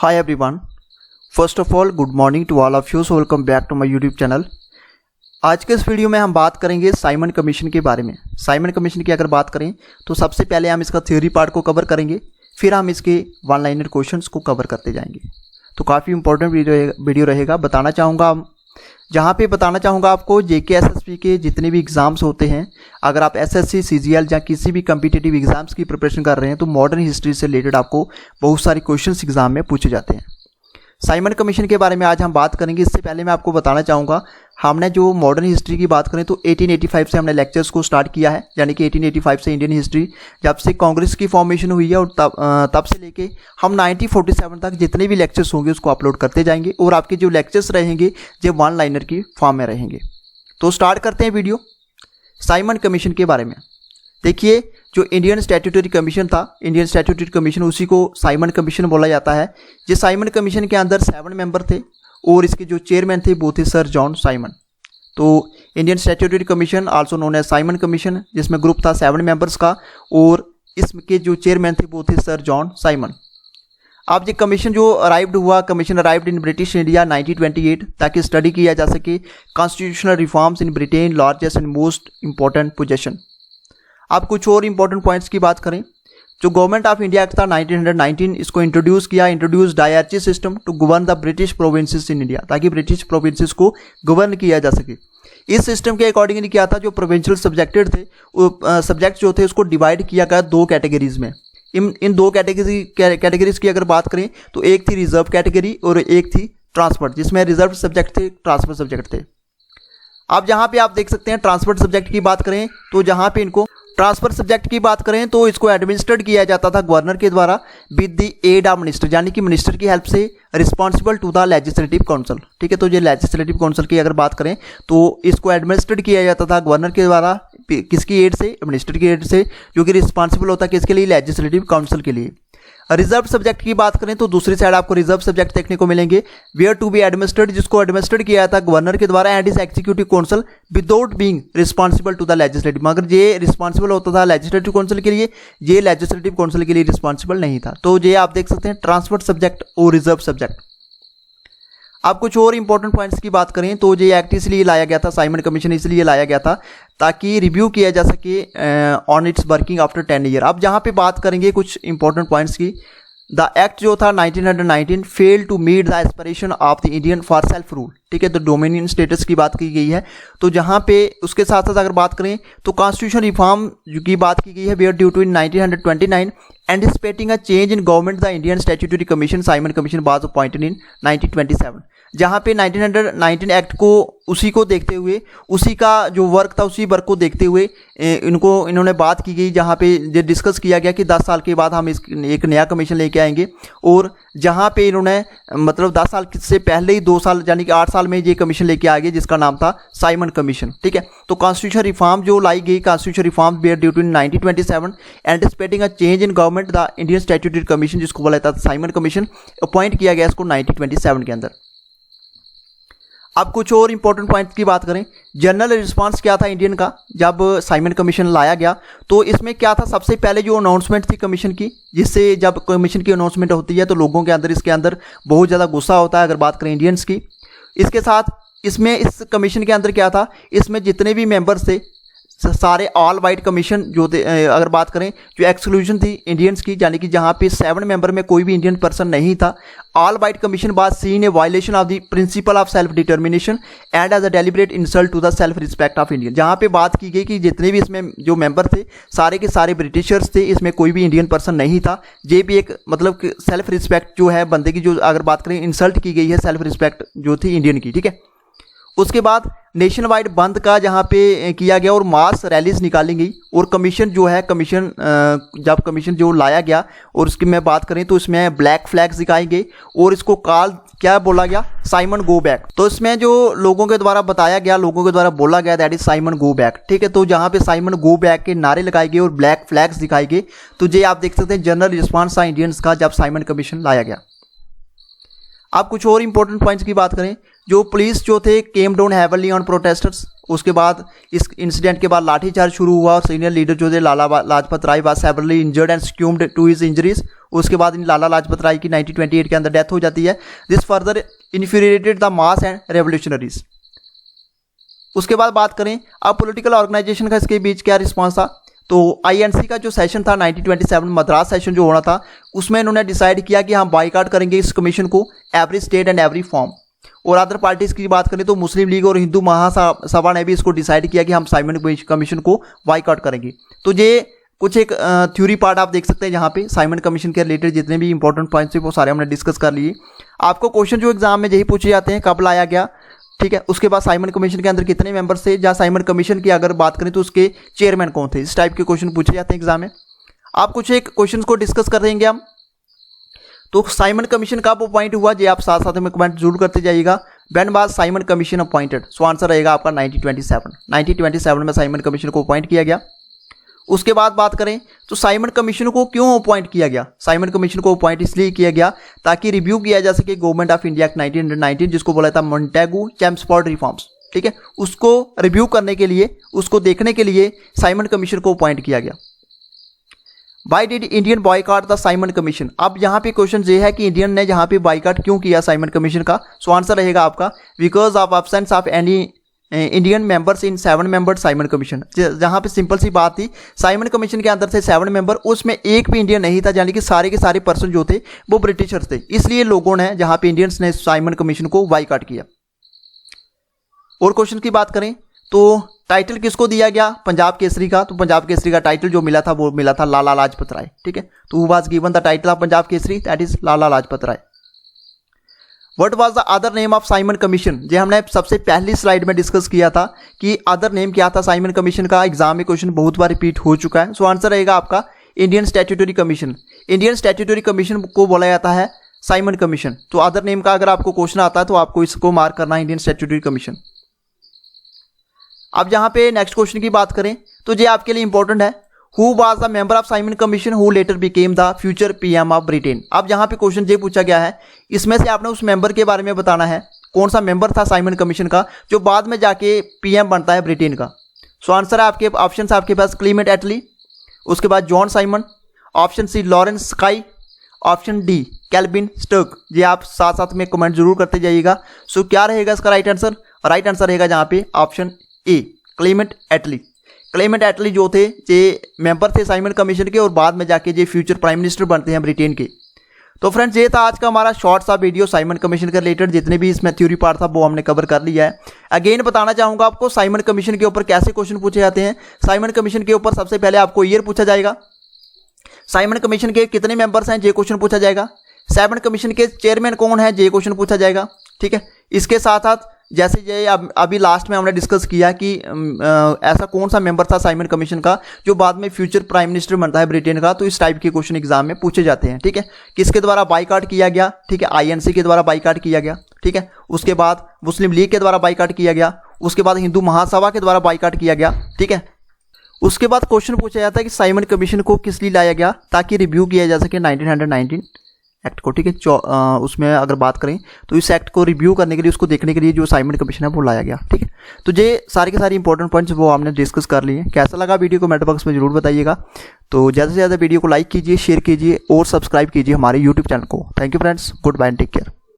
Hi everyone. First of all, good morning to all of you. So welcome back to my YouTube channel. आज के इस video में हम बात करेंगे साइमन कमीशन के बारे में। साइमन कमीशन की अगर बात करें तो सबसे पहले हम इसका थ्योरी पार्ट को कवर करेंगे, फिर हम इसके वन लाइनर क्वेश्चंस को कवर करते जाएंगे। तो काफ़ी इंपॉर्टेंट वीडियो रहेगा। बताना चाहूँगा आपको जेके एसएसबी के जितने भी एग्ज़ाम्स होते हैं, अगर आप एसएससी सीजीएल या किसी भी कम्पिटिटिव एग्ज़ाम्स की प्रिपरेशन कर रहे हैं तो मॉडर्न हिस्ट्री से रिलेटेड आपको बहुत सारे क्वेश्चंस एग्जाम में पूछे जाते हैं। साइमन कमीशन के बारे में आज हम बात करेंगे। इससे पहले मैं आपको बताना चाहूँगा, हमने जो मॉडर्न हिस्ट्री की बात करें तो 1885 से हमने लेक्चर्स को स्टार्ट किया है, यानी कि 1885 से इंडियन हिस्ट्री जब से कांग्रेस की फॉर्मेशन हुई है और तब से लेके हम 1947 तक जितने भी लेक्चर्स होंगे उसको अपलोड करते जाएंगे और आपके जो लेक्चर्स रहेंगे जो वन लाइनर की फॉर्म में रहेंगे। तो स्टार्ट करते हैं वीडियो। साइमन कमीशन के बारे में देखिए, जो इंडियन स्टैट्यूटरी कमीशन था, इंडियन स्टैट्यूटरी कमीशन उसी को साइमन कमीशन बोला जाता है। ये साइमन कमीशन के अंदर 7 मेंबर थे और इसके जो चेयरमैन थे वो थे सर जॉन साइमन। तो Indian statutory commission also known as Simon commission, जिसमें ग्रुप था 7 मेंबर्स का और इसके जो चेयरमैन थे वो थे सर जॉन साइमन। अब ये कमीशन जो commission arrived in British India 1928 ताकि स्टडी किया जा सके constitutional reforms in Britain largest and most important position. आप कुछ और इंपॉर्टेंट पॉइंट्स की बात करें, जो गवर्नमेंट ऑफ इंडिया एक्ट था 1919, इसको introduce dyarchy system to govern the British provinces in India, ताकि ब्रिटिश प्रोविंसेस को गवर्न किया जा सके। इस सिस्टम के अकॉर्डिंगली क्या था, जो प्रोविंशियल सब्जेक्ट जो थे उसको डिवाइड किया गया 2 कैटेगरीज में। इन 2 कैटेगरीज की अगर बात करें तो एक थी रिजर्व कैटेगरी और एक थी ट्रांसफर, जिसमें रिजर्व सब्जेक्ट थे, ट्रांसफर सब्जेक्ट थे। अब जहाँ पे आप देख सकते हैं ट्रांसफर सब्जेक्ट की बात करें तो जहाँ पे इनको ट्रांसफर सब्जेक्ट की बात करें तो इसको एडमिनिस्ट्रेट किया जाता था गवर्नर के द्वारा with the aid of minister, यानी कि मिनिस्टर की हेल्प से, responsible to the legislative council. ठीक है, तो ये लेजिस्लेटिव काउंसिल की अगर बात करें तो इसको एडमिनिस्ट्रेट किया जाता था गवर्नर के द्वारा, किसकी एड से, मिनिस्टर की एड से, जो कि रिस्पॉन्सिबल होता है किसके लिए, लेजिस्लेटिव काउंसिल के लिए। रिजर्व सब्जेक्ट की बात करें तो दूसरी साइड आपको रिजर्व सब्जेक्ट देखने को मिलेंगे, वेयर टू बी एडमिनिस्ट्रेड, जिसको एडमिनिस्ट्रेट किया जाता है गवर्नर के द्वारा and is executive council without being responsible to the legislative. मगर ये रिस्पॉन्सिबल होता था लेजिस्लेटिव काउंसिल के लिए, ये लेजिस्लेटिव काउंसिल के लिए रिस्पॉन्सिबल नहीं था। तो ये आप देख सकते हैं ट्रांसफर सब्जेक्ट और रिजर्व सब्जेक्ट। अब कुछ और इंपॉर्टेंट पॉइंट्स की बात करें तो ये एक्ट इसलिए लाया गया था, साइमन कमीशन इसलिए लाया गया था ताकि रिव्यू किया जा सके on its working after 10 year. अब जहाँ पे बात करेंगे कुछ इंपॉर्टेंट पॉइंट्स की, द एक्ट जो था 1919 fail to meet the aspiration of the Indian for self rule. ठीक है, तो डोमिनियन स्टेटस की बात की गई है। तो जहाँ पे उसके साथ साथ अगर बात करें तो कॉन्स्टिट्यूशन रिफॉर्म की बात की गई है, were due to in 1929 anticipating a change in government the Indian statutory commission Simon commission was appointed in 1927। जहाँ पे 1919 एक्ट को उसी को देखते हुए, उसी का जो वर्क था उसी वर्क को देखते हुए इन्होंने बात की गई, जहाँ पे ये डिस्कस किया गया कि 10 साल के बाद हम एक नया कमीशन लेके आएंगे। और जहाँ पे इन्होंने मतलब 10 साल से पहले ही 2 साल यानी कि 8 साल में ये कमीशन लेके आ गए जिसका नाम था साइमन कमीशन। ठीक है, तो कॉन्स्टिट्यूशन रिफॉर्म जो लाई गई, constitution reform were due to 1927 anticipating a change in government the Indian statutory commission, जिसको बोला जाता था साइमन कमीशन, अपॉइंट किया गया इसको 1927 के अंदर। अब कुछ और इंपॉर्टेंट पॉइंट की बात करें, जनरल रिस्पांस क्या था इंडियन का जब साइमन कमीशन लाया गया। तो इसमें क्या था, सबसे पहले जो अनाउंसमेंट थी कमीशन की, जिससे जब कमीशन की अनाउंसमेंट होती है तो लोगों के अंदर इसके अंदर बहुत ज़्यादा गुस्सा होता है अगर बात करें इंडियंस की। इसके साथ इसमें इस कमीशन के अंदर क्या था, इसमें जितने भी मेंबर्स थे सारे ऑल वाइट कमीशन जो थे, अगर बात करें जो एक्सक्लूजन थी इंडियंस की, यानी कि जहाँ पे 7 मेंबर में कोई भी इंडियन पर्सन नहीं था, all white commission was seen a violation of the principle of self determination and as a deliberate insult to the self respect of Indian. जहाँ पे बात की गई कि जितने भी इसमें जो मेंबर थे सारे के सारे ब्रिटिशर्स थे, इसमें कोई भी इंडियन पर्सन नहीं था। ये भी एक मतलब सेल्फ रिस्पेक्ट जो है बंदे की, जो अगर बात करें इंसल्ट की गई है सेल्फ रिस्पेक्ट जो थी इंडियन की। ठीक है, उसके बाद नेशन वाइड बंद का जहाँ पे किया गया और मास रैलीज निकाली गई। और कमीशन जो है जब कमीशन जो लाया गया और उसकी मैं बात करें तो इसमें ब्लैक फ्लैग्स दिखाई गए और इसको क्या बोला गया, साइमन गो बैक। तो इसमें जो लोगों के द्वारा बताया गया, लोगों के द्वारा बोला गया that is Simon go back. ठीक है, तो जहाँ पे साइमन गो बैक के नारे लगाए गए और ब्लैक फ्लैग्स दिखाए गए। तो ये आप देख सकते हैं जनरल रिस्पॉन्स था इंडियंस का जब साइमन कमीशन लाया गया। आप कुछ और इंपॉर्टेंट पॉइंट्स की बात करें, जो पुलिस जो थे came down heavenly on protesters, उसके बाद इस इंसिडेंट के बाद लाठीचार्ज शुरू हुआ और सीनियर लीडर जो थे Lala Lajpat Rai was severely injured and succumbed to his injuries. उसके बाद इन लाला लाजपत राय की 1928 के अंदर डेथ हो जाती है। This further infuriated the mass and revolutionaries. उसके बाद बात करें अब पॉलिटिकल ऑर्गेनाइजेशन का इसके बीच क्या रिस्पॉन्स था, तो आईएनसी का जो सेशन था 1927 मद्रास सेशन जो होना था, उसमें इन्होंने डिसाइड किया कि हम बाइकआउट करेंगे इस कमीशन को, every state and every form. और अदर पार्टीज की बात करें तो मुस्लिम लीग और हिंदू महासभा ने भी इसको डिसाइड किया कि हम साइमन कमीशन को बाइकआउट करेंगे। तो ये कुछ एक थ्योरी पार्ट आप देख सकते हैं जहाँ पे साइमन कमीशन के रिलेटेड जितने भी इंपॉर्टेंट पॉइंट्स थे वो सारे हमने डिस्कस कर लिए। आपको क्वेश्चन जो एग्जाम में यही पूछे जाते हैं, कब लाया गया, ठीक है, उसके बाद साइमन कमीशन के अंदर कितने मेंबर्स थे, जहाँ साइमन कमीशन की अगर बात करें तो उसके चेयरमैन कौन थे, इस टाइप के क्वेश्चन पूछे जाते हैं एग्जाम में। आप कुछ एक क्वेश्चन को डिस्कस कर देंगे हम। तो साइमन कमीशन कब अपॉइंट हुआ, ये आप साथ साथ में कमेंट जरूर करते जाइएगा। When was Simon commission appointed, so answer रहेगा आपका 1927 में साइमन कमीशन को अपॉइंट किया गया। उसके बाद बात करें तो साइमन कमीशन को क्यों अपॉइंट किया गया, साइमन कमीशन को अपॉइंट इसलिए किया गया ताकि रिव्यू किया जा सके गवर्नमेंट ऑफ इंडिया एक्ट 1919 जिसको बोला था मोंटेगू चैम्सफोर्ड रिफॉर्म्स, ठीक है, उसको रिव्यू करने के लिए, उसको देखने के लिए साइमन कमीशन को अपॉइंट किया गया। Why did Indian boycott the Simon commission? अब यहाँ पे क्वेश्चन ये है कि इंडियन ने यहाँ पे बाइकआउट क्यों किया साइमन कमीशन का, सो आंसर रहेगा आपका because of absence of any Indian members in 7 member Simon commission. जहाँ पे सिंपल सी बात थी, साइमन कमीशन के अंदर थे 7 मेंबर, उसमें एक भी इंडियन नहीं था, यानी कि सारे के सारे पर्सन जो थे वो ब्रिटिशर्स थे, इसलिए लोगों ने जहाँ पे इंडियंस ने साइमन कमीशन को बाइकआउट किया। और क्वेश्चन की बात करें तो टाइटल किसको दिया गया, पंजाब केसरी का, तो पंजाब केसरी का टाइटल जो मिला था वो मिला था लाला लाजपत राय, ठीक है, तो who was given the title of Punjab Kesari, that is Lala Lajpat Rai. What was the other name of Simon commission, ये हमने सबसे पहली स्लाइड में डिस्कस किया था कि अदर नेम क्या था साइमन कमीशन का, एग्जाम में क्वेश्चन बहुत बार रिपीट हो चुका है। सो आंसर रहेगा आपका Indian statutory commission. Indian statutory commission को बोला जाता है साइमन कमीशन। तो अदर नेम का अगर आपको क्वेश्चन आता है तो आपको इसको मार्क करना है इंडियन स्टैट्यूटरी कमीशन। अब यहाँ पे नेक्स्ट क्वेश्चन की बात करें तो ये आपके लिए इंपॉर्टेंट है, who was the member of Simon commission who letter became the future PM of Britain. अब यहाँ पे क्वेश्चन ये पूछा गया है, इसमें से आपने उस मेंबर के बारे में बताना है, कौन सा मेंबर था साइमन कमीशन का जो बाद में जाके पीएम बनता है ब्रिटेन का। सो आंसर है आपके ऑप्शन आपके पास क्लीमेंट एटली, उसके बाद John Simon, option C Lawrence Sky, option D Calvin Stark. ये आप साथ साथ में कमेंट जरूर करते जाइएगा। सो क्या रहेगा इसका राइट आंसर, राइट आंसर रहेगा जहाँ पे option A Clement Attlee. Clement Attlee जो थे ये मेंबर थे साइमन कमीशन के और बाद में जाके ये फ्यूचर प्राइम मिनिस्टर बनते हैं ब्रिटेन के। तो फ्रेंड्स ये था आज का हमारा शॉर्ट सा वीडियो साइमन कमीशन के रिलेटेड, जितने भी इसमें थ्योरी पार्ट था वो हमने कवर कर लिया है। अगेन बताना चाहूंगा आपको साइमन कमीशन के ऊपर कैसे क्वेश्चन पूछे जाते हैं। साइमन कमीशन के ऊपर सबसे पहले आपको ईयर पूछा जाएगा, साइमन कमीशन के कितने मेंबर्स हैं ये क्वेश्चन पूछा जाएगा, साइमन कमीशन के चेयरमैन कौन है ये क्वेश्चन पूछा जाएगा, ठीक है। इसके साथ साथ जैसे ये अभी लास्ट में हमने डिस्कस किया कि ऐसा कौन सा मेंबर था साइमन कमीशन का जो बाद में फ्यूचर प्राइम मिनिस्टर बनता है ब्रिटेन का, तो इस टाइप के क्वेश्चन एग्जाम में पूछे जाते हैं, ठीक है। किसके द्वारा बाइकआउट किया गया, ठीक है, आईएनसी के द्वारा बाइकआउट किया गया, ठीक है। उसके बाद मुस्लिम लीग के द्वारा बाइकआउट किया गया, उसके बाद हिंदू महासभा के द्वारा बाइकआउट किया गया, ठीक है। उसके बाद क्वेश्चन पूछा जाता है कि साइमन कमीशन को किस लिए लाया गया, ताकि रिव्यू किया जा सके 1919 एक्ट को, ठीक है। उसमें अगर बात करें तो इस एक्ट को रिव्यू करने के लिए, उसको देखने के लिए जो साइमन कमीशन है वो लाया गया, ठीक है। तो ये सारे के सारे इंपॉर्टेंट पॉइंट्स वो हमने डिस्कस कर लिए। कैसा लगा वीडियो को कमेंट बॉक्स में जरूर बताइएगा। तो ज़्यादा से ज़्यादा वीडियो को लाइक कीजिए, शेयर कीजिए और सब्सक्राइब कीजिए हमारे यूट्यूब चैनल को। Thank you friends, good bye and take care.